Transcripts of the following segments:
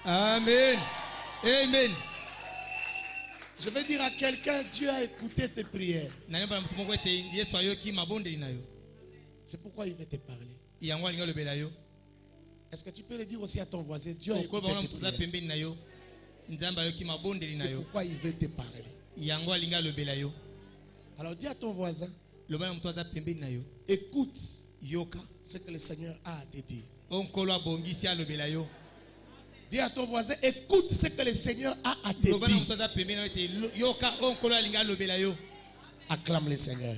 Amen. Amen. Je veux dire à quelqu'un, Dieu a écouté tes prières. C'est pourquoi il veut te parler. Est-ce que tu peux le dire aussi à ton voisin, Dieu a écouté tes prières. C'est pourquoi il veut te parler. Alors dis à ton voisin, écoute ce que le Seigneur a à te dire. Dis à ton voisin, écoute ce que le Seigneur a à te dire. Acclame le Seigneur.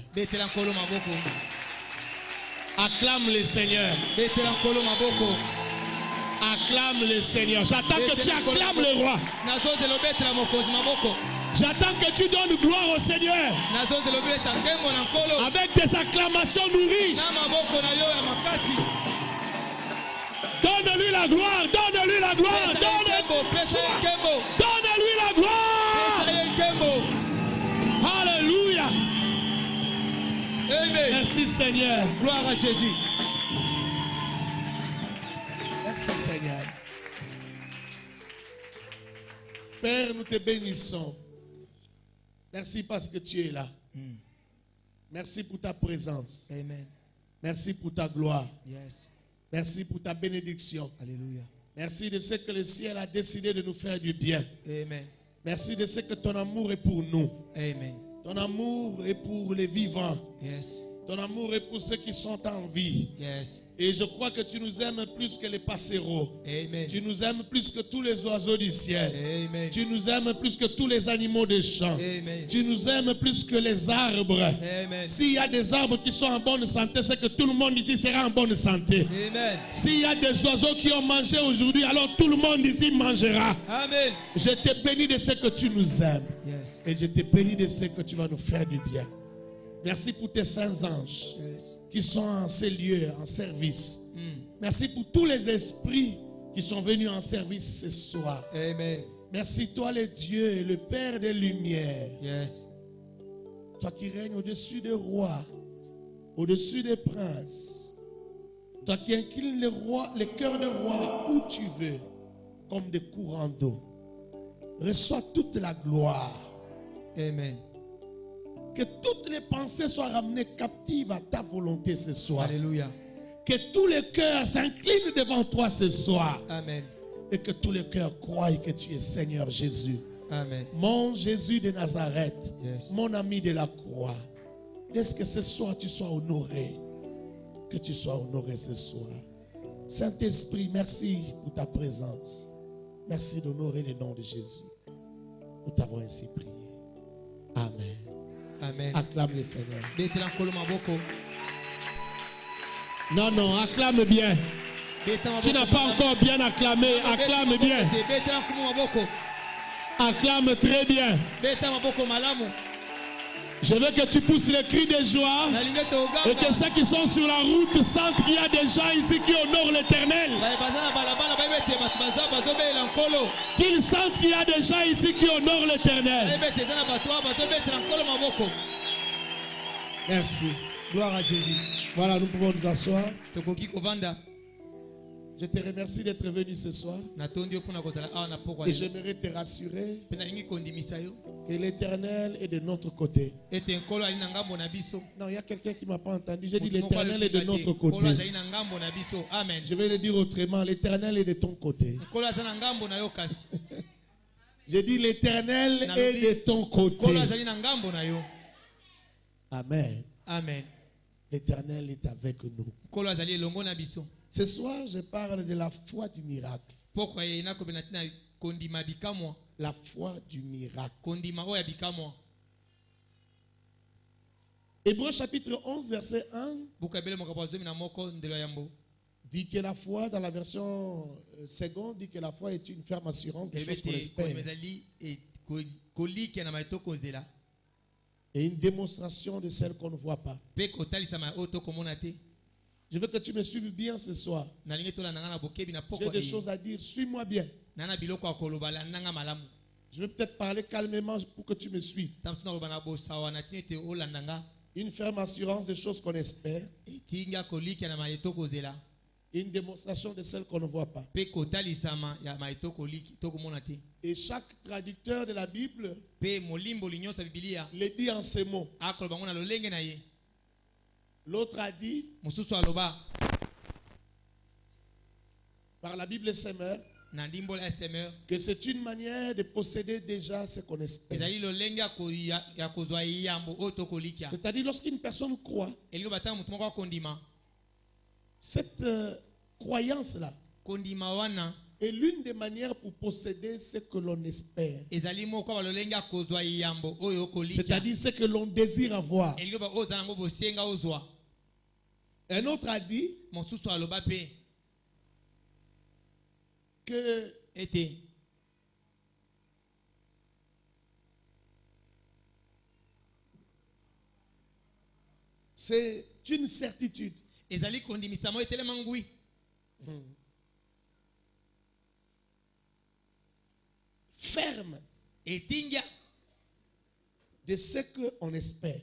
Acclame le Seigneur. Acclame le Seigneur. J'attends que tu acclames le roi. J'attends que tu donnes gloire au Seigneur. Avec des acclamations nourries. Donne-lui la gloire. Donne-lui la gloire. Donne-lui la gloire. Alléluia. Merci Seigneur. Gloire à Jésus. Merci Seigneur. Père, nous te bénissons. Merci parce que tu es là. Merci pour ta présence. Amen. Merci pour ta gloire. Yes. Merci pour ta bénédiction. Alléluia. Merci de ce que le ciel a décidé de nous faire du bien. Amen. Merci de ce que ton amour est pour nous. Amen. Ton amour est pour les vivants. Yes. Ton amour est pour ceux qui sont en vie. Yes. Et je crois que tu nous aimes plus que les passereaux. Amen. Tu nous aimes plus que tous les oiseaux du ciel. Amen. Tu nous aimes plus que tous les animaux des champs. Amen. Tu nous aimes plus que les arbres. Amen. S'il y a des arbres qui sont en bonne santé, c'est que tout le monde ici sera en bonne santé. Amen. S'il y a des oiseaux qui ont mangé aujourd'hui, alors tout le monde ici mangera. Amen. Je te bénis de ce que tu nous aimes. Yes. Et je te bénis de ce que tu vas nous faire du bien. Merci pour tes saints anges qui sont en ces lieux, en service. Merci pour tous les esprits qui sont venus en service ce soir. Amen. Merci toi le Dieu, le Père des Lumières. Yes. Toi qui règnes au-dessus des rois, au-dessus des princes. Toi qui inclines les cœurs des rois où tu veux, comme des courants d'eau. Reçois toute la gloire. Amen. Que toutes les pensées soient ramenées captives à ta volonté ce soir. Alléluia. Que tous les cœurs s'inclinent devant toi ce soir. Amen. Et que tous les cœurs croient que tu es Seigneur Jésus. Amen. Mon Jésus de Nazareth. Yes. Mon ami de la croix. Laisse que ce soir tu sois honoré. Que tu sois honoré ce soir. Saint-Esprit, merci pour ta présence. Merci d'honorer le nom de Jésus. Nous t'avons ainsi prié. Amen. Amen. Acclame le Seigneur. Non, non, acclame bien. Tu n'as pas encore bien acclamé. Acclame bien. Acclame très bien. Je veux que tu pousses les cris de joie et que ceux qui sont sur la route sentent qu'il y a des gens ici qui honorent l'Éternel. Qu'ils sentent qu'il y a des gens ici qui honorent l'Éternel. Merci. Gloire à Jésus. Voilà, nous pouvons nous asseoir. Je te remercie d'être venu ce soir. Et j'aimerais te rassurer que l'Éternel est de notre côté. Non, il y a quelqu'un qui ne m'a pas entendu. J'ai dit l'Éternel est de notre côté. Je vais le dire autrement. L'Éternel est de ton côté. J'ai dit l'Éternel est de ton côté. Amen. Amen. L'Éternel est avec nous. Ce soir, je parle de la foi du miracle. La foi du miracle. Hébreux chapitre 11, verset 1 dit que la foi, dans la version seconde, dit que la foi est une ferme assurance des choses qu'on espère. Et une démonstration de celle qu'on ne voit pas. Je veux que tu me suives bien ce soir. J'ai des choses à dire. Suis-moi bien. Je vais peut-être parler calmement pour que tu me suives. Une ferme assurance des choses qu'on espère. Une démonstration de celles qu'on ne voit pas. Et chaque traducteur de la Bible le dit en ces mots. L'autre a dit, par la Bible SMR, que c'est une manière de posséder déjà ce qu'on espère. C'est-à-dire lorsqu'une personne croit, cette croyance-là est l'une des manières pour posséder ce que l'on espère. C'est-à-dire ce que l'on désire avoir. Un autre a dit que c'est une certitude. Ferme de ce qu'on espère.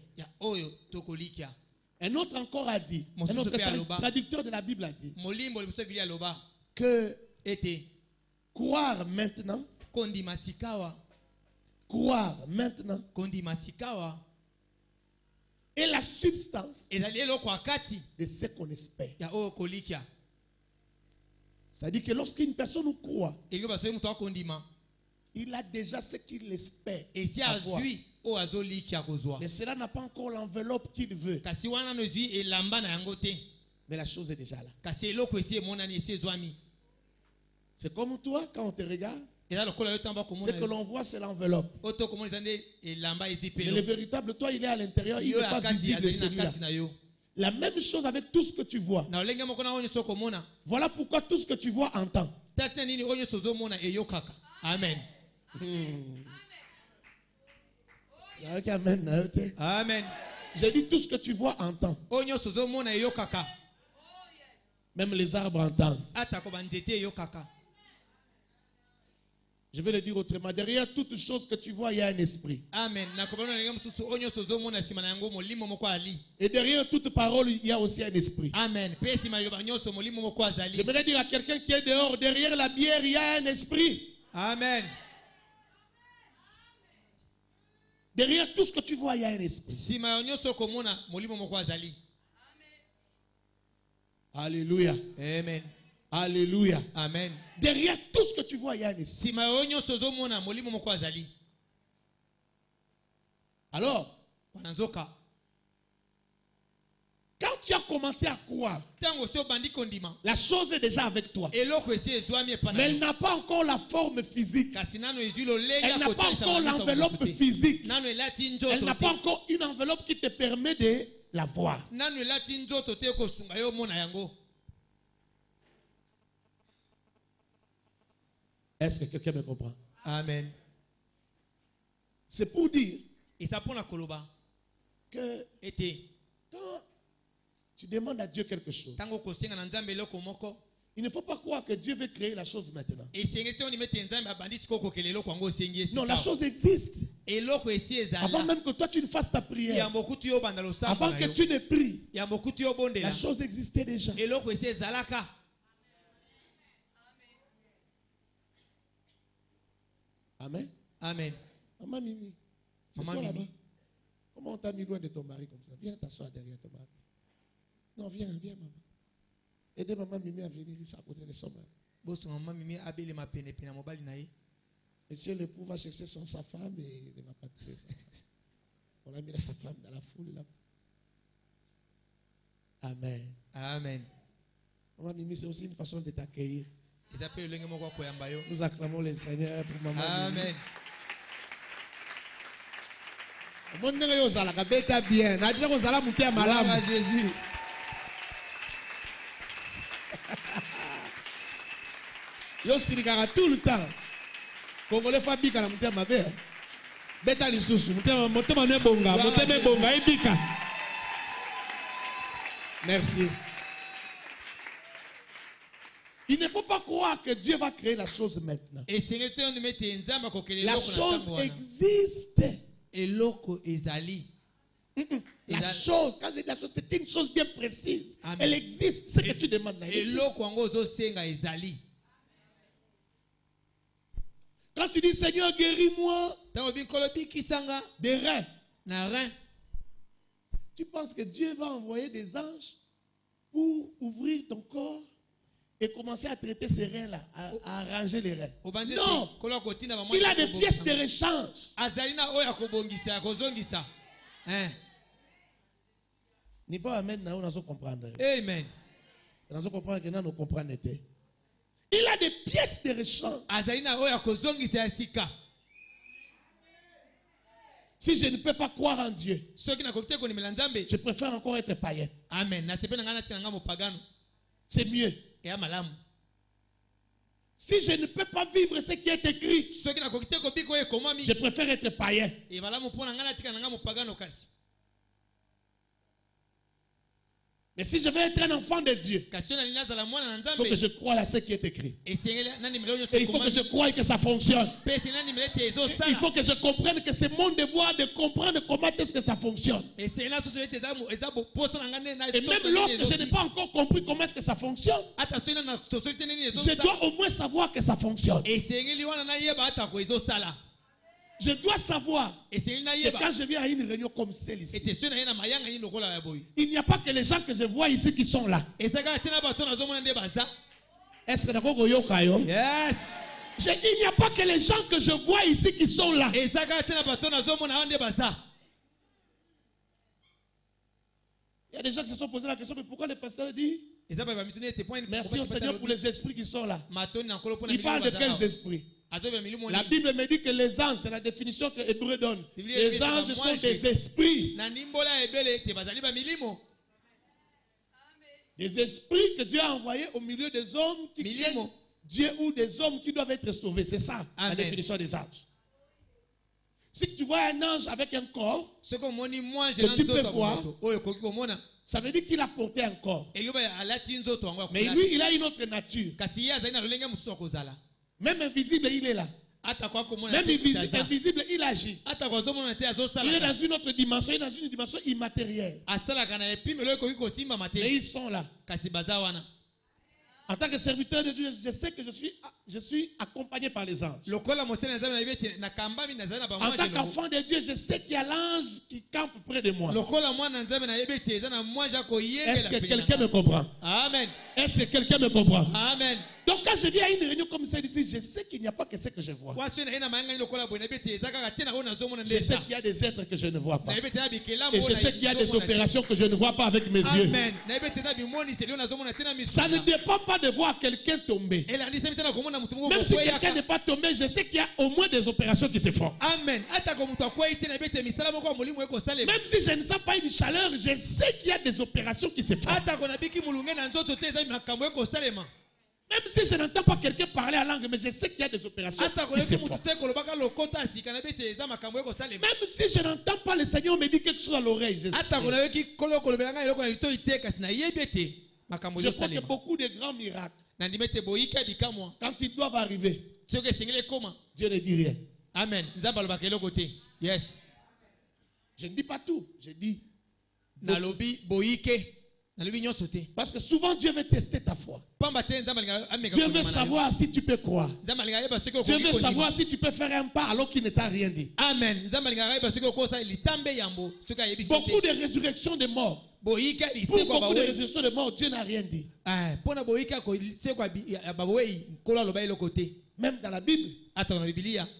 Un autre encore a dit, un autre traducteur de la Bible a dit que croire maintenant est la substance de ce qu'on espère. C'est-à-dire que lorsqu'une personne croit, il a déjà ce qu'il espère avoir. Mais cela n'a pas encore l'enveloppe qu'il veut. Mais la chose est déjà là. C'est comme toi, quand on te regarde, ce que l'on voit, c'est l'enveloppe. Mais le véritable toi, il est à l'intérieur, il n'est pas visible, celui-là. La même chose avec tout ce que tu vois. Voilà pourquoi tout ce que tu vois entend. Amen. Amen. J'ai dit tout ce que tu vois entend. Même les arbres entendent. Je vais le dire autrement. Derrière toute chose que tu vois, il y a un esprit. Amen. Et derrière toute parole, il y a aussi un esprit. Amen. J'aimerais dire à quelqu'un qui est dehors, derrière la bière, il y a un esprit. Amen. Derrière tout ce que tu vois, il y a un esprit. Alléluia. Amen. Alléluia. Amen. Derrière tout ce que tu vois, il y a un esprit. Alors, quand tu as commencé à croire, la chose est déjà avec toi. Mais elle n'a pas encore la forme physique. Elle n'a pas encore l'enveloppe physique. Elle n'a pas encore une enveloppe qui te permet de la voir. Est-ce que quelqu'un me comprend? Amen. C'est pour dire que quand tu demandes à Dieu quelque chose, il ne faut pas croire que Dieu veut créer la chose maintenant. Non, la chose existe. Avant même que toi tu ne fasses ta prière, avant que tu ne pries, la chose existait déjà. Amen. Amen. Maman Mimi. Maman Mimi. Comment on t'a mis loin de ton mari comme ça? Viens t'asseoir derrière ton mari. Non, viens, maman. Aidez maman Mimi à venir ici à côté de son mari. Et si l'époux va chercher sa femme et il ne va pas trouver sa femme. On a mis sa femme dans la foule là. Amen. Amen. Maman Mimi, c'est aussi une façon de t'accueillir. Nous acclamons le Seigneur pour maman. Amen. Jésus. Yo silikaka tout le temps. Congolais fa bika na mutema mabe. Beta lisusu mutema ne bonga, mutema bonga ebika. Merci. Il ne faut pas croire que Dieu va créer la chose maintenant. La chose existe. La chose, quand je dis la chose, c'est une chose bien précise. Amen. Elle existe, ce que tu demandes. Et l'eau yango ozosenga ezali. Quand tu dis Seigneur, guéris-moi des reins, reins, tu penses que Dieu va envoyer des anges pour ouvrir ton corps et commencer à traiter ces reins-là, à arranger les reins? Non, il a des pièces de rechange. Ni pas amen, on a comprendre. Amen. On a comprendre que nous comprenons. Il a des pièces de rechange. Si je ne peux pas croire en Dieu, je préfère encore être païen. Amen. C'est mieux. Si je ne peux pas vivre ce qui est écrit, je préfère être païen. Mais si je veux être un enfant de Dieu, il faut que je croie à ce qui est écrit. Et il faut que je croie que ça fonctionne. Il faut que je comprenne que c'est mon devoir de comprendre comment est-ce que ça fonctionne. Et même lorsque je n'ai pas encore compris comment est-ce que ça fonctionne, je dois au moins savoir que ça fonctionne. Je dois savoir que quand je viens à une réunion comme celle-ci, il n'y a pas que les gens que je vois ici qui sont là. Est-ce que d'accord? Yes. Il n'y a pas que les gens que je vois ici qui sont là. Il y a des gens qui se sont posés la question, mais pourquoi le pasteur dit merci au Seigneur pour les esprits qui sont là? Il parle de quels esprits? La Bible me dit que les anges, c'est la définition que Hébreu donne. Les anges sont des esprits. Des esprits que Dieu a envoyés au milieu des hommes qui craignent Dieu ou des hommes qui doivent être sauvés. C'est ça, la définition des anges. Si tu vois un ange avec un corps, que tu peux voir, ça veut dire qu'il a porté un corps. Mais lui, il a une autre nature. Même invisible, il est là. Même invisible, il agit. Il est dans une autre dimension, il est dans une dimension immatérielle. Mais ils sont là. En tant que serviteur de Dieu, je sais que je suis accompagné par les anges. En tant qu'enfant de Dieu, je sais qu'il y a l'ange qui campe près de moi. Est-ce que quelqu'un me comprend? Amen. Est-ce que quelqu'un me comprend? Amen. Donc quand je viens à une réunion comme celle-ci, je sais qu'il n'y a pas que ce que je vois. Je sais qu'il y a des êtres que je ne vois pas. Et je sais qu'il y a des opérations que je ne vois pas avec mes yeux. Ça ne dépend pas de voir quelqu'un tomber. Même si quelqu'un n'est pas tombé, je sais qu'il y a au moins des opérations qui se font. Amen. Même si je ne sens pas une chaleur, je sais qu'il y a des opérations qui se font. Même si je n'entends pas quelqu'un parler en langue, mais je sais qu'il y a des opérations qui se font. Même si je n'entends pas le Seigneur me dire quelque chose à l'oreille, je sais. Je crois que beaucoup de grands miracles, quand ils doivent arriver, Dieu ne dit rien. Amen. Yes. Je ne dis pas tout, je dis parce que souvent Dieu veut tester ta foi. Dieu veut savoir si tu peux croire. Dieu veut savoir si tu peux faire un pas alors qu'il ne t'a rien dit. Amen. Beaucoup de résurrections de morts. Pour beaucoup de résurrections de morts, Dieu n'a rien dit. Même dans la Bible.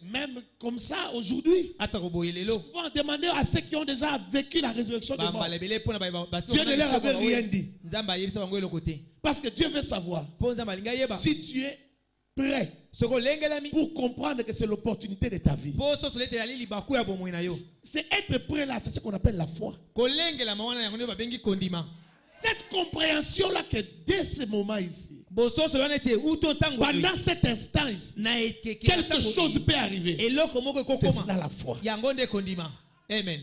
Même comme ça aujourd'hui. Souvent demander à ceux qui ont déjà vécu la résurrection de morts. Dieu ne leur avait rien dit. Parce que Dieu veut savoir si tu es prêt pour comprendre que c'est l'opportunité de ta vie. C'est être prêt là, c'est ce qu'on appelle la foi. Cette compréhension-là que dès ce moment ici, pendant cet instant ici, quelque chose peut arriver. C'est ça la foi. Amen.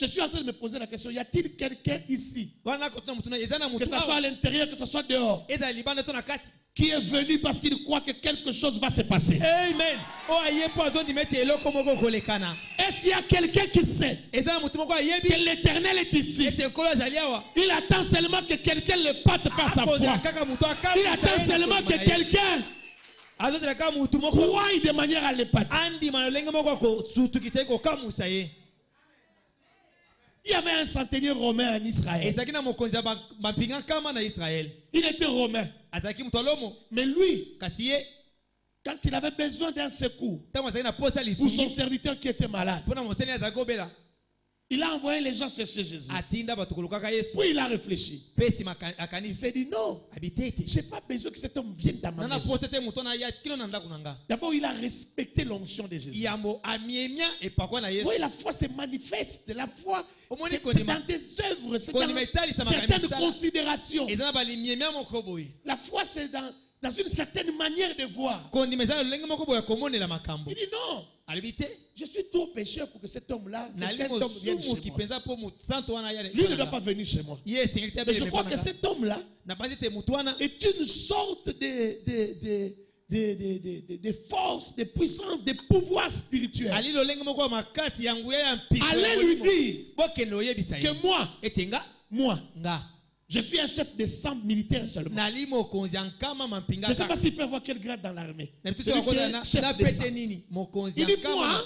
Je suis en train de me poser la question, y a-t-il quelqu'un ici, que ce soit à l'intérieur, que ce soit dehors, qui est venu parce qu'il croit que quelque chose va se passer? Amen. Est-ce qu'il y a quelqu'un qui sait que l'Éternel est ici? Il attend seulement que quelqu'un le parte par sa foi. Il attend seulement que quelqu'un croie de manière à le partir. Il y avait un centenier romain en Israël. Il était romain. Mais lui, quand il avait besoin d'un secours pour son serviteur qui était malade, il a envoyé les gens chercher Jésus. Puis il a réfléchi. Il s'est dit non, je n'ai pas besoin que cet homme vienne dans ma maison. D'abord, il a respecté l'onction de Jésus. Oui, la foi se manifeste. La foi, c'est dans des œuvres, c'est dans certaines considérations. La foi, c'est dans une certaine manière de voir. Il dit non. Je suis trop pécheur pour que cet homme-là, cet homme vienne chez moi. Lui ne doit pas venir chez moi. Mais je crois que cet homme-là est une sorte de force, de puissance, de pouvoir spirituel. Allez lui dire que moi, je suis un chef de 100 militaires seulement. Je ne sais pas s'il peut avoir quel grade dans l'armée. Il dit moi,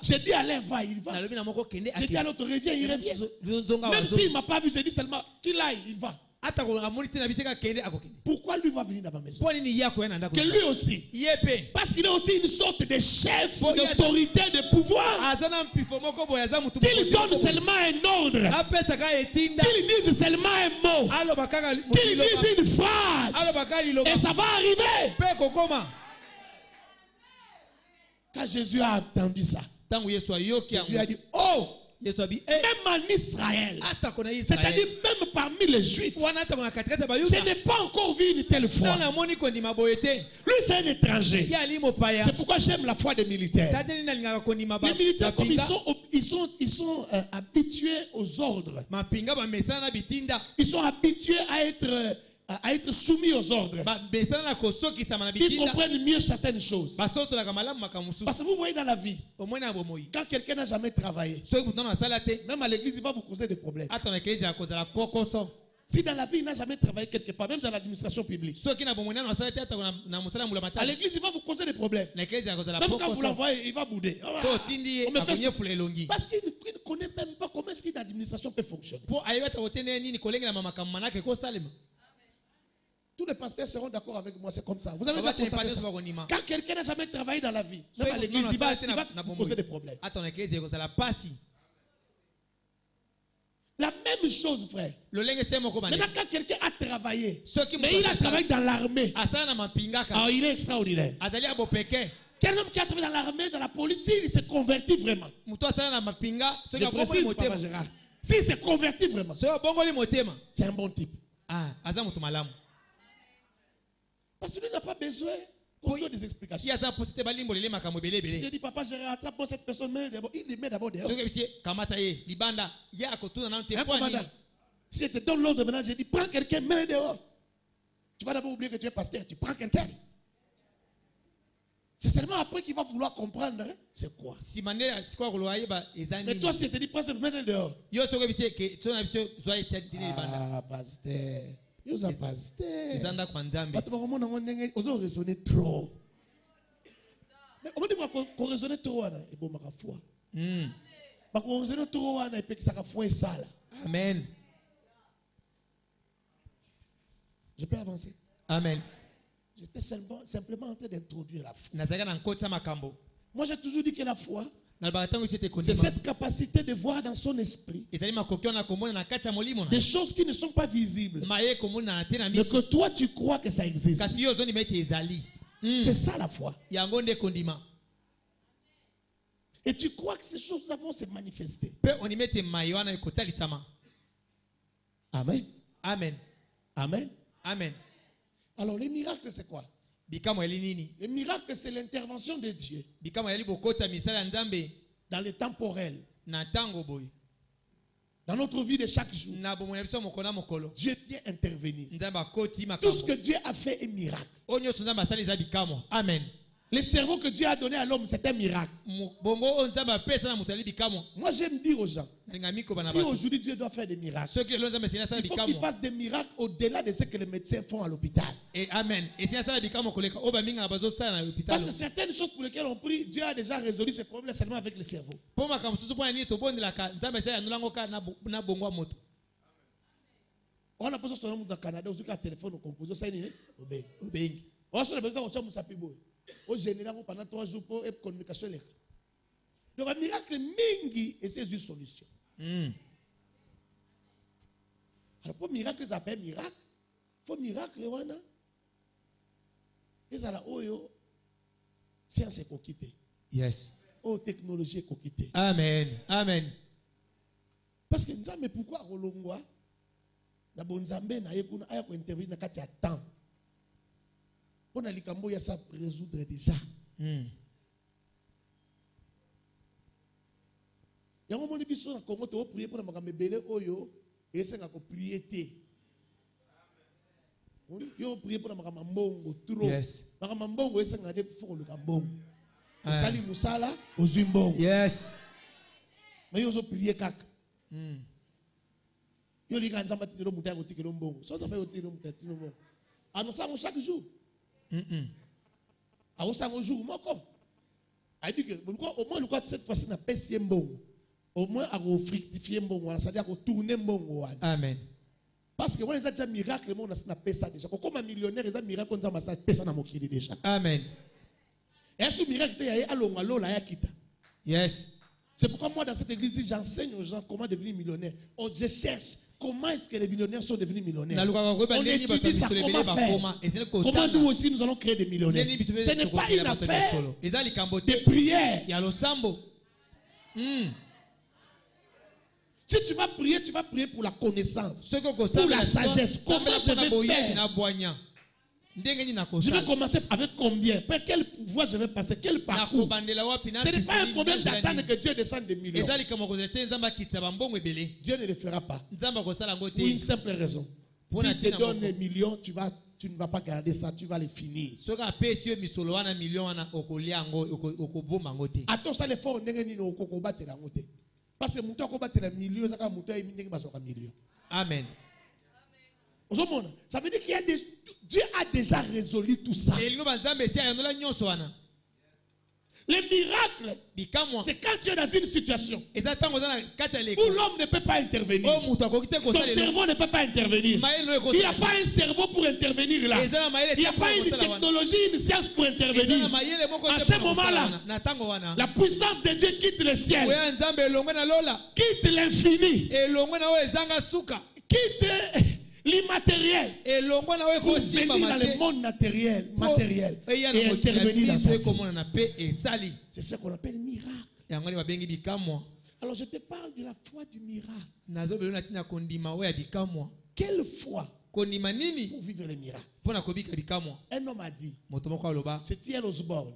j'ai dit Alain, va, il va. J'ai dit à l'autre, reviens, il revient. Même s'il ne m'a pas vu, j'ai dit seulement qu'il aille, il va. Pourquoi lui va venir dans ma maison? Que lui aussi. Parce qu'il est aussi une sorte de chef, d'autorité, de pouvoir. Qu'il donne seulement un ordre. Qu'il dise seulement un mot. Qu'il dise une phrase. Et ça va arriver. Quand Jésus a entendu ça, Jésus a dit, oh! Même en Israël, c'est-à-dire même parmi les Juifs, je n'ai pas encore vu une telle foi. Lui, c'est un étranger. C'est pourquoi j'aime la foi des militaires. Les militaires, comme ils sont habitués aux ordres. Ils sont habitués à être soumis aux ordres. Ils comprennent mieux certaines choses. Parce que vous voyez dans la vie, quand quelqu'un n'a jamais travaillé, même à l'église, il va vous causer des problèmes. Si dans la vie, il n'a jamais travaillé quelque part, même dans l'administration publique, à l'église, il va vous causer des problèmes. Même quand vous l'envoyez, il va bouder. Parce qu'il ne connaît même pas comment est-ce qu'une administration peut fonctionner. Tous les pasteurs seront d'accord avec moi, c'est comme ça. Vous avez déjà constaté ça. Quand quelqu'un n'a jamais travaillé dans la vie, même à l'église, il va vous poser des problèmes. La même chose, frère. Maintenant, quand quelqu'un a travaillé, mais il a travaillé dans l'armée, alors il est extraordinaire. Quel homme qui a travaillé dans l'armée, dans la police, il s'est converti vraiment. Je précise, Papa Gérard. S'il s'est converti vraiment, c'est un bon type. Parce que lui n'a pas besoin des explications. J'ai dit, Papa, je rattrape cette personne, il les met d'abord dehors. Si je te donne l'ordre maintenant, j'ai dit, prends quelqu'un, mets dehors. Tu vas d'abord oublier que tu es pasteur, tu prends quelqu'un. C'est seulement après qu'il va vouloir comprendre, hein, c'est quoi. Mais toi, si je te dis, prends cette mets dehors. Ah, pasteur. Vous avez raisonné trop. Mais on dit qu'on raisonne trop, et bon, ma foi. On raisonne trop, et puis que ça foi est sale. Amen. Je peux avancer. Amen. J'étais simplement en train d'introduire la foi. Moi, j'ai toujours dit que la foi, c'est cette capacité de voir dans son esprit des choses qui ne sont pas visibles, mais que toi tu crois que ça existe. C'est ça la foi. Et tu crois que ces choses-là vont se manifester. Amen. Amen. Amen. Amen. Alors les miracles, c'est quoi? Le miracle, c'est l'intervention de Dieu dans le temporel. Dans notre vie de chaque jour, Dieu vient intervenir. Tout ce que Dieu a fait est miracle. Amen. Le cerveau que Dieu a donné à l'homme, c'est un miracle. Moi, j'aime dire aux gens, si aujourd'hui Dieu doit faire des miracles, il faut qu'il fasse des miracles au-delà de ce que les médecins font à l'hôpital. Amen. Parce que certaines choses pour lesquelles on prie, Dieu a déjà résolu ces problèmes seulement avec le cerveau. On a besoin de son nom dans le Canada, on a un téléphone au composé, ça est obéi. On a besoin de son nom au général pendant 3 jours pour être communication. Donc, un miracle mingi et c'est une solution. Alors, pour miracle, ça fait miracle. Faut miracle, wana. Et ça la oyo. Science est coquille. Yes. Oh, technologie est coquille. Amen. Amen. Parce que nous mais pourquoi Rolongwa? D'abord, nous avons intervenir dans le temps. On a likambo ya ça résoudre déjà. Ya mo moni biso na Congo to prier pour na makambe belé oyo et senga ko prier té. Yo prier pour na makambe mbongo trop. Yes. Makambe mbongo esenga de pour le kambongo. Osali musala ozwi mbongo. Yes. Mais yo zo prier kaka. Yo lika nzamba tino muta ko tikelo mbongo. So to fa yo tino muta tino mbongo. Anosa mo chaque jour. A un jour, a dit que au moins, cette fois-ci, n'a pas si bon. Au moins, à fructifier bon, c'est-à-dire à tourner bon. Amen. Parce que on les a déjà miracle, on a fait ça déjà. Comme un millionnaire, ils ont miracle, on a fait ça dans mon crédit déjà. Amen. Et ce miracle, il y a un kita. Yes. C'est pourquoi moi, dans cette église, j'enseigne aux gens comment devenir millionnaire. Je cherche comment est-ce que les millionnaires sont devenus millionnaires. On étudie ça, comment faire. Comment nous aussi, nous allons créer des millionnaires. Ce n'est pas une affaire de prière. Si tu vas prier pour la connaissance, pour la sagesse. Comment je vais faire? Je vais commencer avec combien? Par quel pouvoir je vais passer? Quel parcours? Ce n'est pas un problème d'attendre que Dieu descende des millions. Dieu ne le fera pas. Pour une simple raison. Si tu te donnes des millions, tu ne vas pas garder ça, tu vas les finir. Attends, ça les faut, parce que mon temps combattre les millions, ça va millions. Amen. Ça veut dire qu'il y a des... Dieu a déjà résolu tout ça. Le miracle, c'est quand tu es dans une situation où l'homme ne peut pas intervenir. Ton cerveau ne peut pas intervenir. Il n'y a pas un cerveau pour intervenir là. Il n'y a pas une technologie, une science pour intervenir. À ce moment-là, la puissance de Dieu quitte le ciel, quitte l'infini, quitte l'immatériel pour venir dans le monde matériel et intervenir dans ta vie. C'est ce qu'on appelle miracle. Alors je te parle de la foi du miracle. Quelle foi pour vivre le miracle? Un homme a dit, c'est T.L. Osborne.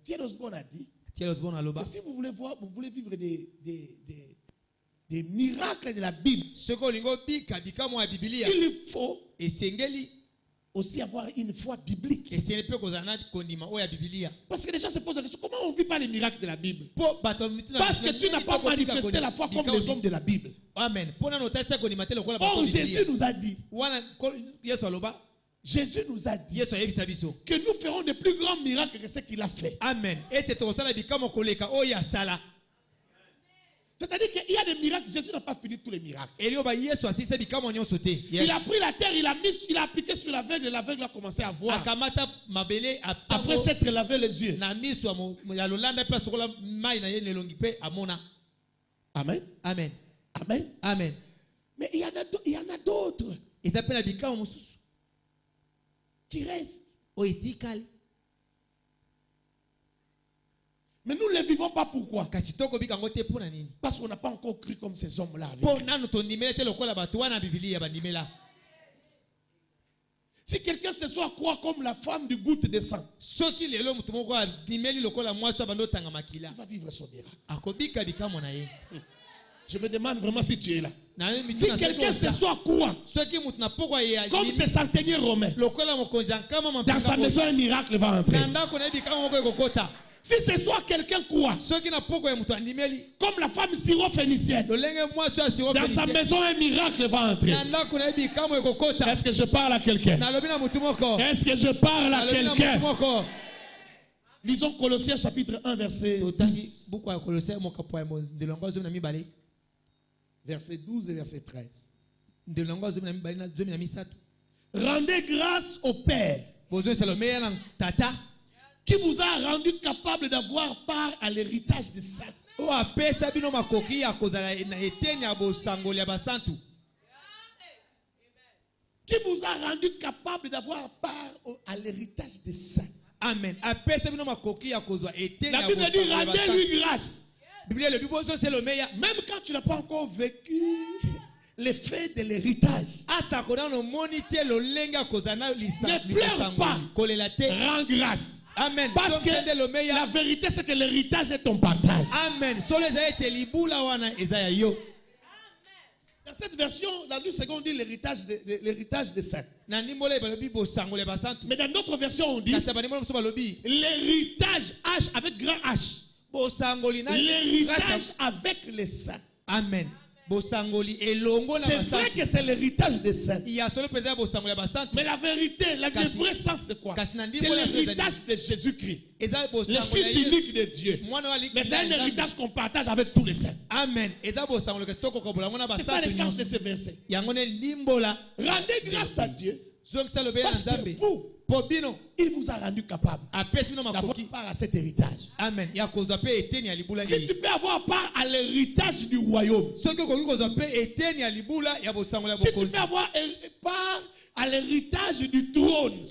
T.L. Osborne a dit que si vous voulez vivre des miracles de la Bible, il faut aussi avoir une foi biblique. Parce que les gens se posent la question, comment on ne vit pas les miracles de la Bible? Parce que tu n'as pas manifesté la foi comme les hommes de la Bible. Amen. Or, Jésus nous a dit que nous ferons de plus grands miracles que ce qu'il a fait. Amen. C'est-à-dire qu'il y a des miracles. Jésus n'a pas fini tous les miracles. Il a pris la terre, il a appliqué sur l'aveugle, et l'aveugle a commencé à voir. Après s'être lavé les yeux. Amen. Amen. Amen. Amen. Mais il y en a d'autres qui restent. Mais nous ne les vivons pas. Pourquoi? Parce qu'on n'a pas encore cru comme ces hommes-là. Si quelqu'un se soit croire comme la femme du goutte de sang, il va vivre son miracle. Je me demande vraiment si tu es là. Si quelqu'un se soit courant, comme ce centenier romain, dans sa maison, un miracle va entrer. Si ce soit quelqu'un courant, comme la femme syrophénicienne, dans sa maison, un miracle va entrer. Est-ce que je parle à quelqu'un? Est-ce que je parle à quelqu'un? Lisons Colossiens chapitre 1, verset 12 et verset 13. Rendez grâce au Père qui vous a rendu capable d'avoir part à l'héritage des saints. Qui vous a rendu capable d'avoir part à l'héritage des saints. Amen. La Bible dit rendez-lui grâce. Même quand tu n'as pas encore vécu l'effet de l'héritage, ne pleure pas, rends grâce. Amen. Parce que la vérité c'est que l'héritage est ton partage. Amen. Dans cette version, la Bible seconde dit l'héritage des saints. Mais dans d'autres versions, on dit l'héritage H avec grand H. L'héritage avec les saints. Amen. C'est vrai que c'est l'héritage des saints. Mais la vérité, le vrai sens c'est quoi? C'est l'héritage de Jésus-Christ, le Fils unique de Dieu. Mais c'est un héritage qu'on partage avec tous les saints. Amen. C'est ça le sens de ce verset. Rendez grâce à Dieu. Parce que vous, il vous a rendu capable d'avoir part à cet héritage. Amen. Si tu peux avoir part à l'héritage du royaume, si tu peux avoir part à l'héritage du trône,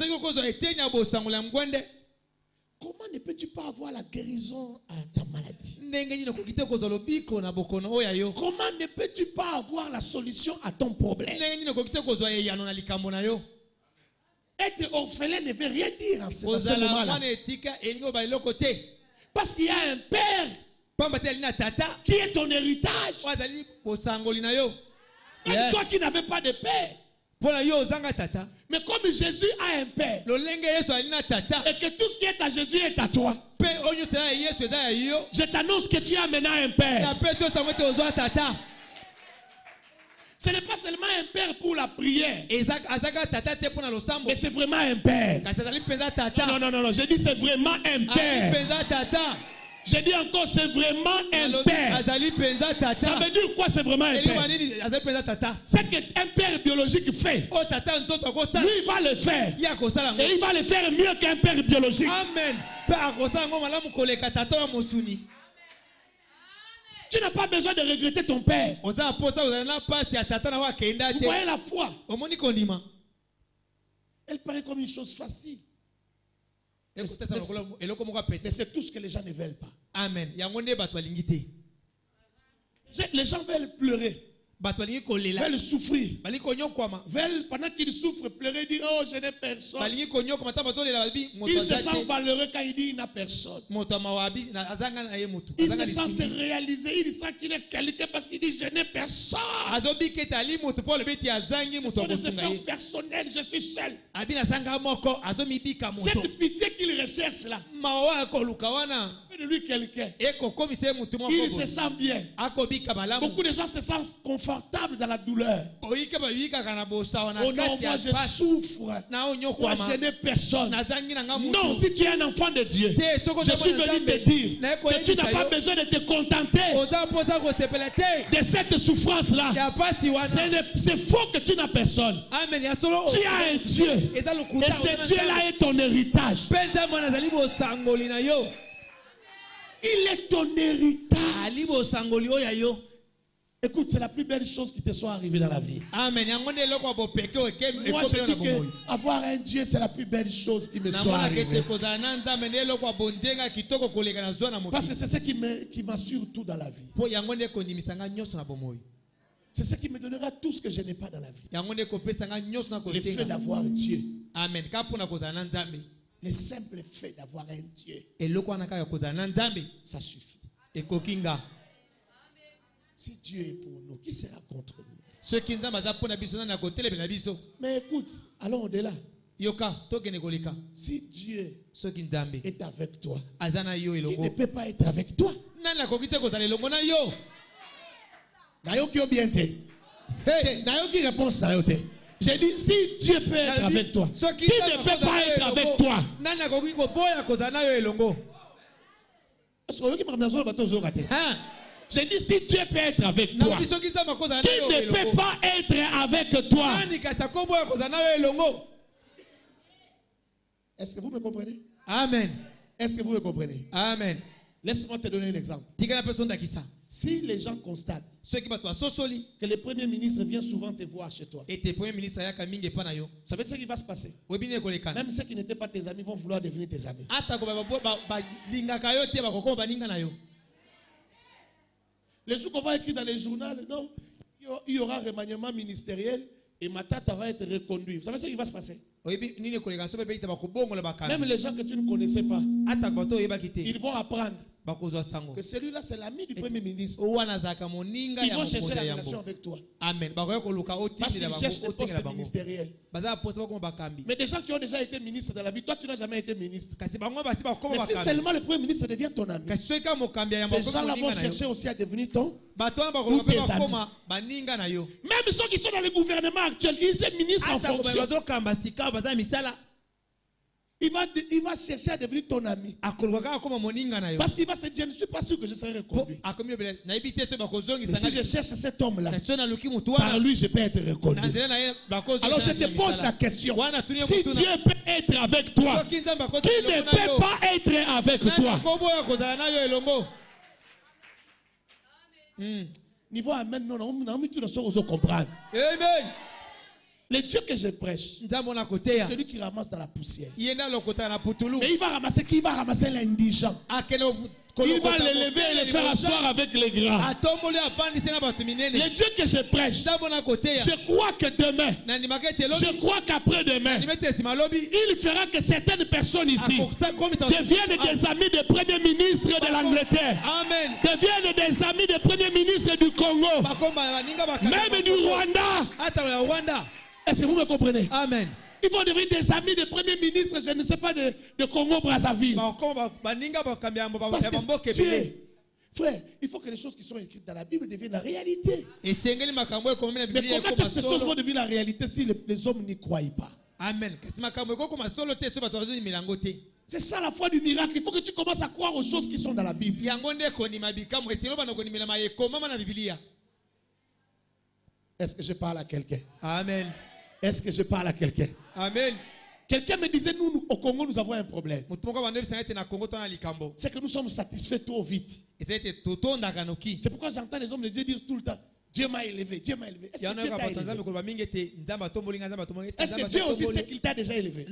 comment ne peux-tu pas avoir la guérison à ta maladie? Comment ne peux-tu pas avoir la solution à ton problème? Être orphelin ne veut rien dire en ce moment-là. Parce qu'il y a un père qui est ton héritage. Même toi qui n'avais pas de père. Mais comme Jésus a un père, et que tout ce qui est à Jésus est à toi, je t'annonce que tu as maintenant un père. Ce n'est pas seulement un père pour la prière, mais c'est vraiment un père. Non, je dis c'est vraiment un père. Je dis encore c'est vraiment un père. Ça veut dire quoi c'est vraiment un père? C'est qu'un père biologique fait. Lui il va le faire. Et il va le faire mieux qu'un père biologique. Amen. Tu n'as pas besoin de regretter ton père. Vous voyez la foi. Elle paraît comme une chose facile. Mais c'est tout ce que les gens ne veulent pas. Amen. Les gens veulent pleurer. Veulent souffrir. Veulent, pendant qu'ils souffrent, pleurer, dire oh, je n'ai personne. Il se sent malheureux quand il dit il n'a personne. Il se sent se réaliser, il sent qu'il est quelqu'un parce qu'il dit je n'ai personne. Son déception personnelle, je suis seul. Cette pitié qu'il recherche là, fait de lui quelqu'un. Il se sent bien. Beaucoup de gens se sentent confortables dans la douleur. Oh non, moi je souffre. Moi je n'ai personne. Non, si tu es un enfant de Dieu, je suis venu te dire que tu n'as pas besoin de te contenter de cette souffrance-là. C'est faux que tu n'as personne. Tu as un Dieu. Et ce Dieu-là est ton héritage. Il est ton héritage. Écoute, c'est la plus belle chose qui te soit arrivée dans la vie. Amen. Moi, je dis que avoir un Dieu, c'est la plus belle chose qui me soit arrivée. Parce que c'est ce qui m'assure tout dans la vie. C'est ce qui me donnera tout ce que je n'ai pas dans la vie. Le fait d'avoir Dieu. Amen. Le simple fait d'avoir un Dieu, ça suffit. Si Dieu est pour nous, qui sera contre nous? Mais écoute, allons au-delà. Si Dieu est avec toi, qui ne peut pas être avec toi? Nayoki obiente. Nayoki réponse nayote. J'ai dit, si Dieu peut être avec toi, qui ne peut pas être avec toi? J'ai dit, si Dieu peut être avec toi, qui ne peut pas être avec toi? Est-ce que vous me comprenez? Amen. Est-ce que vous me comprenez? Amen. Laisse-moi te donner un exemple. Si les gens constatent que le premier ministre vient souvent te voir chez toi, ça veut dire ce qui va se passer. Même ceux qui n'étaient pas tes amis vont vouloir devenir tes amis. Les jours qu'on va écrire dans les journaux, non, il y aura remaniement ministériel et Matata va être reconduit. Vous savez ce qui va se passer? Même les gens que tu ne connaissais pas, ils vont apprendre que celui-là c'est l'ami du premier ministre. Ils vont chercher la relation avec toi. Amen. Parce qu'ils cherchent le poste ministériel. Mais des gens qui ont déjà été ministres de la vie, toi tu n'as jamais été ministre. Mais si seulement le premier ministre devient ton ami, ces gens-là vont chercher aussi à devenir ton ou tes amis. Même ceux qui sont dans le gouvernement actuel, ils sont ministres en fonction. Il va chercher à devenir ton ami. Parce qu'il va se dire, je ne suis pas sûr que je serai reconduit. Mais si je cherche cet homme-là, par lui je peux être reconduit. Alors je te pose la question. Si Dieu peut être avec toi, qui ne peut pas être avec toi? Niveau amen, non, on a comprendre. Amen. Le Dieu que je prêche, c'est celui qui ramasse dans la poussière. Mais il va ramasser qui? Il va ramasser l'indigent. Il va l'élever et le faire asseoir avec les grands. Le Dieu que je prêche, je crois que demain, je crois qu'après-demain, il fera que certaines personnes ici deviennent des amis des premiers ministres de l'Angleterre, deviennent des amis des premiers ministres du Congo, même du Rwanda. Est-ce que vous me comprenez? Amen. Ils vont devenir des amis des premiers ministres, je ne sais pas, de Congo-Brazzaville. Frère, il faut que les choses qui sont écrites dans la Bible deviennent la réalité. Mais comment ces choses vont devenir la réalité si les hommes n'y croient pas? Amen. C'est ça la foi du miracle. Il faut que tu commences à croire aux choses qui sont dans la Bible. Est-ce que je parle à quelqu'un? Amen. Est-ce que je parle à quelqu'un? Amen. Quelqu'un me disait, nous, au Congo, nous avons un problème. C'est que nous sommes satisfaits trop vite. C'est pourquoi j'entends les hommes de Dieu dire tout le temps, Dieu m'a élevé, Dieu m'a élevé. Est-ce que Dieu t'a élevé? Est-ce que Dieu aussi sait qu'il t'a déjà élevé?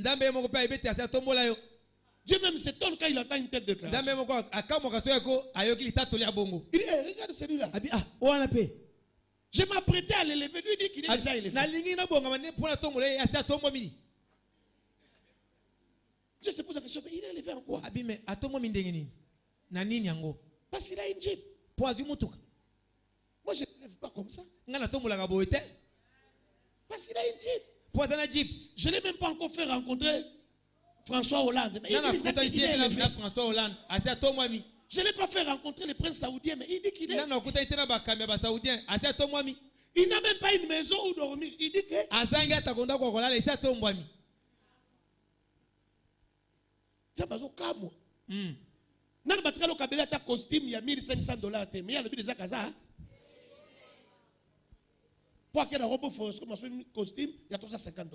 Dieu même s'étonne quand il entend une tête de classe. Il dit, regarde celui-là. Je m'apprêtais à l'élever, lui dit qu'il est déjà élevé. Je se pose la question, mais il est élevé en quoi? Parce qu'il a une jeep. Moi je ne l'élève pas comme ça. Parce qu'il a une jeep. Je ne l'ai même pas encore fait rencontrer François Hollande. Mais il dit qu'il est élevé. Je ne l'ai pas fait rencontrer le prince saoudien, mais il dit qu'il est. Il n'a même pas une maison où dormir. Il dit que. Ça va au cas, moi. Nan batika lo kabela ta costume il y a $1,500 mais il y a le but déjà kaza. Pour que la robe fausse comme un costume, il y a $350.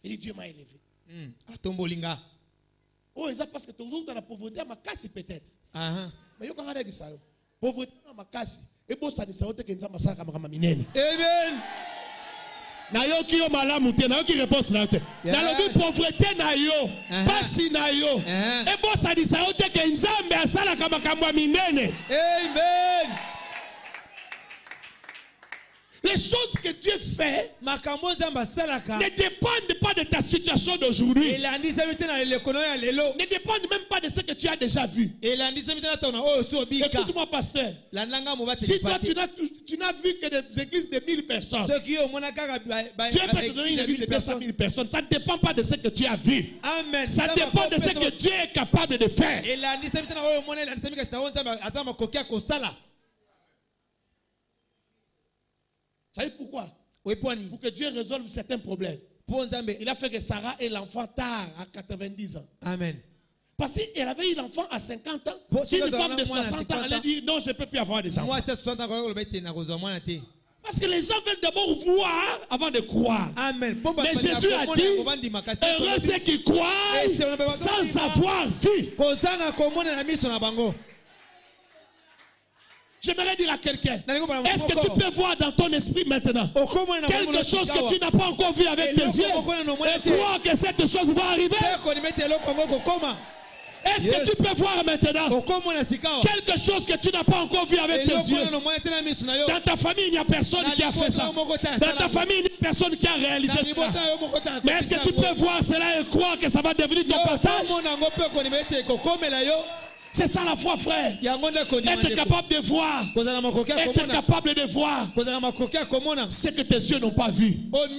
Il dit Dieu m'a élevé. Atombolinga. Oh, c'est parce que toujours dans la pauvreté à ma casse peut-être. Mais yo quand on a dit ça, pauvreté à ma casse. Et bon ça dit ça, on te kenza masaka makama minene. Amen. Na yo ki yo malamu te, na yo ki réponse na te. Na lo bi pauvreté na yo, pasi na yo. Et bon ça dit ça, on te kenza mbe asala kama kamwa minene. Amen. Les choses que Dieu fait ne dépendent pas de ta situation d'aujourd'hui. Ne dépendent même pas de ce que tu as déjà vu. Écoute-moi, pasteur. Si toi, tu n'as vu que des églises de 1000 personnes, Dieu peut te donner une église de 200 000 personnes. Ça ne dépend pas de ce que tu as vu. Amen. Ça dépend de ce que Dieu est capable de faire. Vous savez pourquoi? Pour que Dieu résolve certains problèmes. Il a fait que Sarah ait l'enfant tard, à 90 ans. Amen. Parce qu'elle avait eu l'enfant à 50 ans. Si une femme de 60 ans allait dire non, je ne peux plus avoir des enfants. Parce que les gens veulent d'abord voir avant de croire. Amen. Mais Jésus a dit, heureux ceux qui croient sans avoir vu. J'aimerais dire à quelqu'un, est-ce que tu peux voir dans ton esprit maintenant quelque chose que tu n'as pas encore vu avec tes yeux et croire que cette chose va arriver? Est-ce que tu peux voir maintenant quelque chose que tu n'as pas encore vu avec tes yeux? Dans ta famille, il n'y a personne qui a fait ça. Dans ta famille, il n'y a personne qui a réalisé ça. Mais est-ce que tu peux voir cela et croire que ça va devenir ton partage? C'est ça la foi, frère. Être capable de voir. Être capable de voir ce que tes yeux n'ont pas vu. Heureux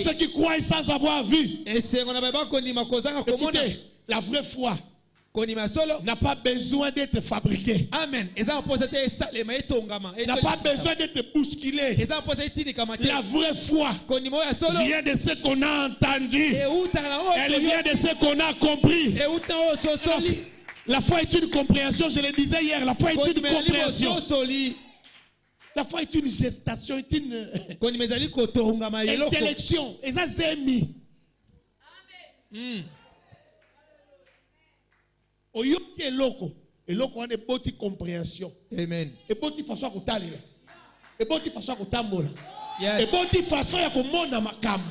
ceux qui croient sans avoir vu. Écoutez, la vraie foi n'a pas besoin d'être fabriquée. Amen. N'a pas besoin d'être bousculée. La vraie foi vient de ce qu'on a entendu. Elle vient de ce qu'on a compris. La foi est une compréhension, je le disais hier, la foi est une compréhension. La foi est une gestation, est une intellection. Et ça, c'est mis. Oyoki eloko wana eboti compréhension. Amen. Eboti façon ya kotalela. Eboti façon ya kotambola. Eboti façon ya komona makambo.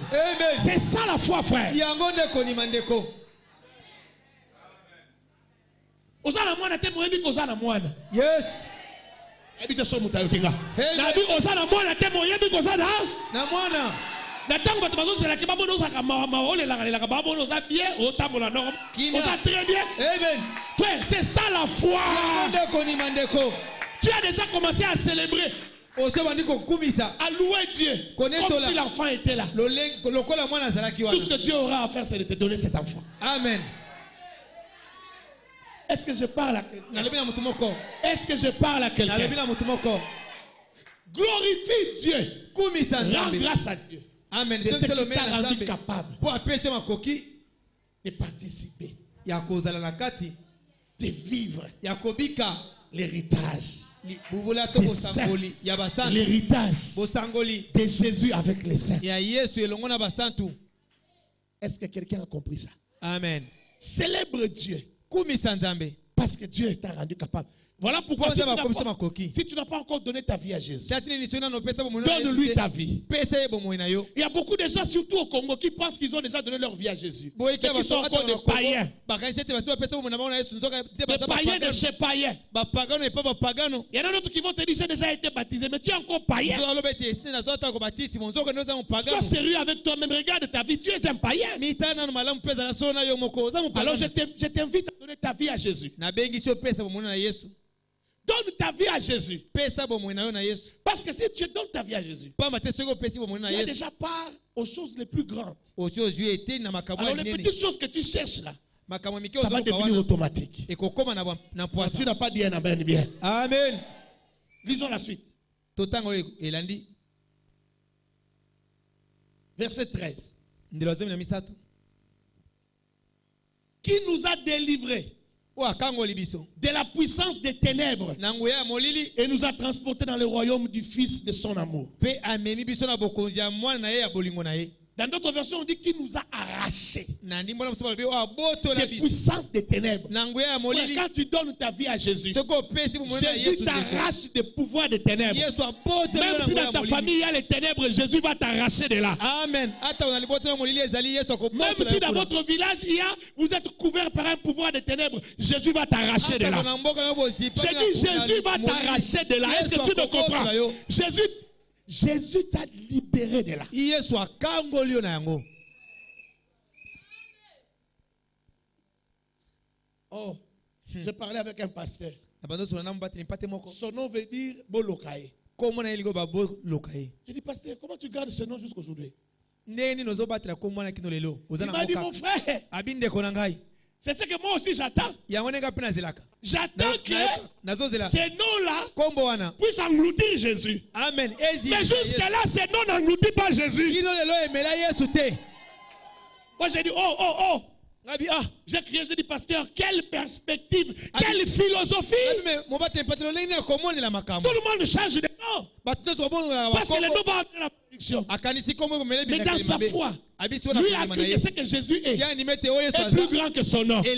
C'est ça la foi, frère. Yango ndeko ni mandeko. Osana mwana te moyebi kozana mwana. Yes. Ebite so mutayo kinga. Na bi osana mwana te moyebi kozana na mwana. Na tango bato bazozela ke babona osaka maolelaka babona oza bien otambola norme. Oza très bien. Amen. Frère, c'est ça la foi. Ndeko ni mandeko. Tu as déjà commencé à célébrer. À louer Dieu. Comme si l'enfant était là. Tout ce que Dieu aura à faire, c'est de te donner cet enfant. Amen. Est-ce que je parle à quelqu'un? Est-ce que je parle à quelqu'un? Glorifie Dieu. Rends grâce à Dieu. Amen. De ce qui t'a rendu capable de participer, de vivre l'héritage. L'héritage de Jésus avec les saints. Est-ce que quelqu'un a compris ça? Amen. Célèbre Dieu. Parce que Dieu t'a rendu capable. Voilà pourquoi si tu n'as pas encore donné ta vie à Jésus, donne-lui ta vie. Il y a beaucoup de gens, surtout au Congo, qui pensent qu'ils ont déjà donné leur vie à Jésus. Et qui sont encore des païens. Des païens de chez païens. Il y en a d'autres qui vont te dire j'ai déjà été baptisé, mais tu es encore païen. Sois sérieux avec toi-même, regarde ta vie, tu es un païen. Alors je t'invite à donner ta vie à Jésus. Donne ta vie à Jésus. Parce que si tu donnes ta vie à Jésus, tu as déjà part aux choses les plus grandes. Alors les petites choses que tu cherches là, ça va devenir automatique. Si tu n'as pas dit un amen bien. Amen. Lisons la suite. Verset 13. Qui nous a délivrés de la puissance des ténèbres et nous a transportés dans le royaume du Fils de son amour. Dans d'autres versions, on dit qu'il nous a arrachés des puissances des ténèbres. Quand tu donnes ta vie à Jésus, Jésus t'arrache des pouvoirs des ténèbres. Même si dans ta famille il y a les ténèbres, Jésus va t'arracher de là. Amen. Même si dans votre village vous êtes couvert par un pouvoir de ténèbres, Jésus va t'arracher de là. J'ai dit Jésus va t'arracher de là. Est-ce que tu ne comprends? Jésus Jésus t'a libéré de là. Oh, j'ai parlé avec un pasteur. Son nom veut dire Bolokaye. J'ai dit, pasteur, comment tu gardes ce nom jusqu'aujourd'hui? Il m'a dit, mon frère, c'est ce que moi aussi j'attends. J'attends que ces noms-là puissent engloutir Jésus. Amen. Mais jusque-là, ces noms n'engloutit pas Jésus. Moi j'ai dit, oh. J'ai crié, j'ai dit, pasteur, quelle perspective, quelle philosophie. Tout le monde change de nom. Parce que le nom va amener la production. Mais dans sa foi, lui a cru que ce que Jésus est plus grand que son nom. Ce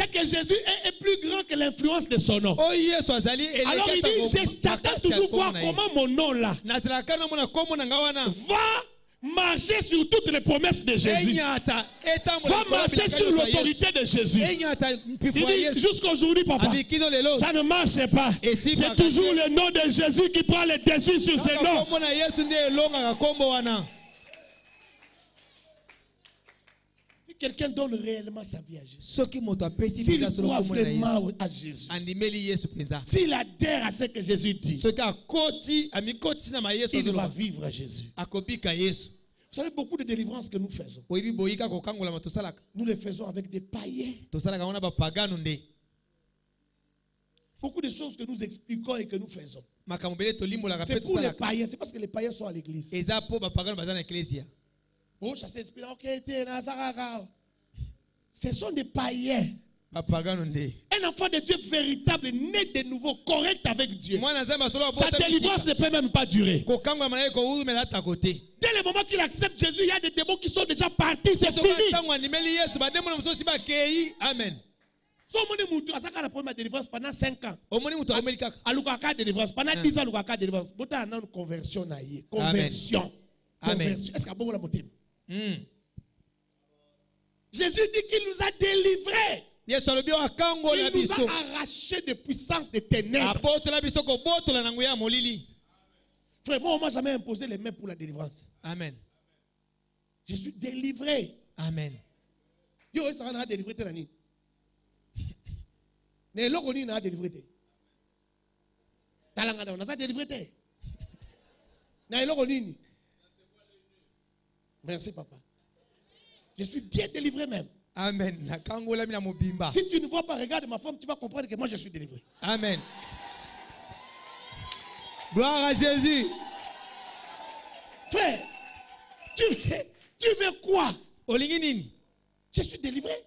que Jésus est plus grand que l'influence de son nom. Alors il dit, j'attends toujours voir comment mon nom là va marcher sur toutes les promesses de Jésus. Va marcher sur l'autorité de Jésus. Il dit jusqu'aujourd'hui, papa, ça ne marche pas. C'est toujours le nom de Jésus qui prend le dessus sur ces noms. Si quelqu'un donne réellement sa vie à Jésus, s'il croit vraiment à Jésus, s'il adhère à ce que Jésus dit, il va vivre à Jésus. Vous savez, beaucoup de délivrances que nous faisons, nous les faisons avec des païens. Beaucoup de choses que nous expliquons et que nous faisons, c'est pour les païens. C'est parce que les païens sont à l'église. Oh, ça s'explique. Ce sont des païens. Un enfant de Dieu véritable, né de nouveau, correct avec Dieu. Sa délivrance ne peut même pas durer. Dès le moment qu'il accepte Jésus, il y a des démons qui sont déjà partis, c'est fini. Amen. Si on a la délivrance pendant 5 ans, à délivrance pendant 10 ans, à délivrance. Une conversion. Conversion. Est-ce qu'il y a motif? Jésus dit qu'il nous a délivrés. Il nous a arraché de puissance des ténèbres. Frère, moi, on m'a jamais imposé les mains pour la délivrance. Amen. Je suis délivré. Amen. Yo, ça va délivrer Télani. Mais l'autre, on a délivré. Talangada, on a délivré. Merci, papa. Je suis bien délivré même. Amen. Si tu ne vois pas, regarde ma femme, tu vas comprendre que moi je suis délivré. Amen. Gloire à Jésus. Frère, tu veux quoi? Je suis délivré.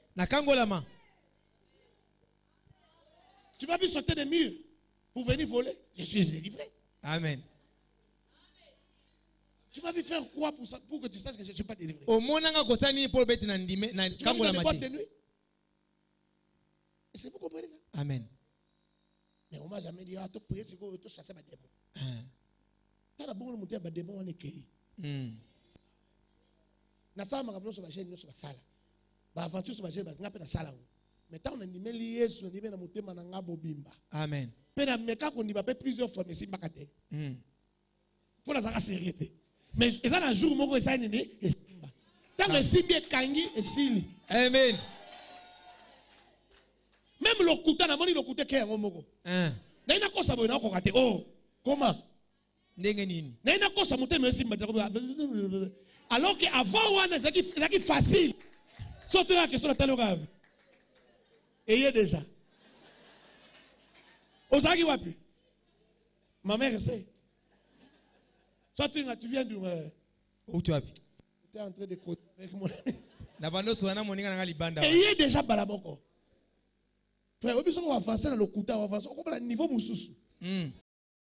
Tu m'as vu sauter des murs pour venir voler. Je suis délivré. Amen. Tu m'as vu faire quoi pour que tu saches que je ne suis pas délivré? Tu m'as vu dans les boîtes de nuit. Est-ce que vous comprenez ça? Amen. Mais on ne m'a jamais dit, tu prier si vous chassez ma démon. Tu as bon monter à démon on est cueilli. Na sala makablo sur la chaîne nous sur la salle. Ba aventure sur la chaîne ba ngape na sala. Mais tant on a nimé Yesu nimé na motema na ngabo bimba. Amen. Pe na meka ko ni ba plusieurs fois mais si bakate. Pour la sala sérieuté. Mais ça un jour moko ça nini esimba. Tant que simbi kangi esili. Amen. Même le kuta na moni le kuta ke yango moko. Na ina kosa bo na ko kate. Oh, comment? Ndenge nini? Na ina kosa motema esimba. Alors que avant wana c'est facile. Surtout la question de taloga. Ayez déjà. Osaki wapi? Ma mère sait. Soit tu viens du. Où tu habites? Tu es en train de côté avec mon ami. Ayez déjà balaboko. Frère, on va avancer dans le kuta, on va avancer. On va au niveau moussousou.